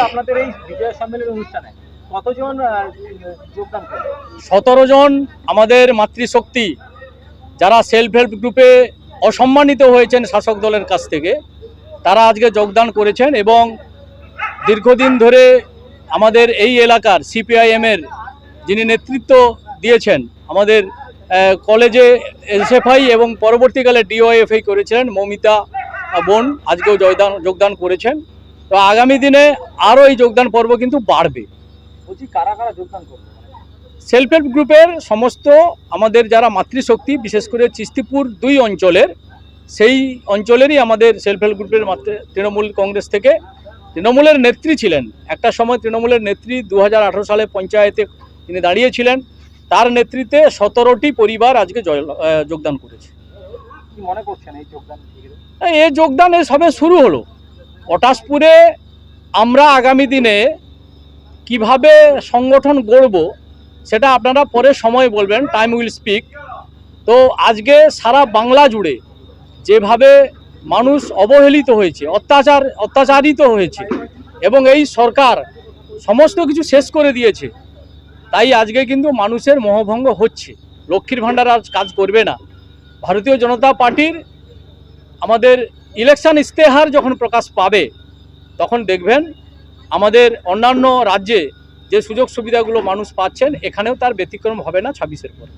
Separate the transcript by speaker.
Speaker 1: আপনাদের এই বিজয় সম্মেলন অনুষ্ঠানে কতজন যোগদান করেন?
Speaker 2: 17 জন আমাদের মাতৃশক্তি যারা সেলফ হেল্প গ্রুপে অসম্মানিত হয়েছেন শাসক দলের কাছ থেকে, তারা আজকে যোগদান করেছেন এবং দীর্ঘদিন ধরে আমাদের এই এলাকার সিপিআইএমের যিনি নেতৃত্ব দিয়েছেন, আমাদের কলেজে এসএফআই এবং পরবর্তীকালে ডিওএফআই করেছিলেন মৌমিতা বোন, আজকেও যোগদান করেছেন। তো আগামী দিনে আরও এই যোগদান পর্ব কিন্তু বাড়বে।
Speaker 1: বলছি কারা কারা যোগদান করবে?
Speaker 2: সেলফ হেল্প গ্রুপের সমস্ত আমাদের যারা মাতৃশক্তি, বিশেষ করে চিস্তিপুর 2 অঞ্চলের, সেই অঞ্চলেরই আমাদের সেলফ হেল্প গ্রুপের তৃণমূল কংগ্রেস থেকে তৃণমূলের নেত্রী ছিলেন, একটা সময় তৃণমূলের নেত্রী 2018 সালে পঞ্চায়েতে তিনি দাঁড়িয়েছিলেন, তার নেতৃত্বে 17টি পরিবার আজকে যোগদান করেছে।
Speaker 1: কি মনে করছেন এই যোগদান?
Speaker 2: এই যোগদান সবে শুরু হলো। পটাশপুরে আমরা আগামী দিনে কিভাবে সংগঠন গড়ব সেটা আপনারা পরে সময় বলবেন, টাইম উইল স্পিক। তো আজকে সারা বাংলা জুড়ে যেভাবে মানুষ অবহেলিত হয়েছে, অত্যাচারিত হয়েছে এবং এই সরকার সমস্ত কিছু শেষ করে দিয়েছে, তাই আজকে কিন্তু মানুষের মোহভঙ্গ হচ্ছে। লক্ষ্মীর ভাণ্ডার আজ কাজ করবে না। ভারতীয় জনতা পার্টির আমাদের ইলেকশন ইশতেহার যখন প্রকাশ পাবে, তখন দেখবেন আমাদের অন্যান্য রাজ্যে যে সুযোগ সুবিধাগুলো মানুষ পাচ্ছেন, এখানেও তার ব্যতিক্রম হবে না 26-এর পরে।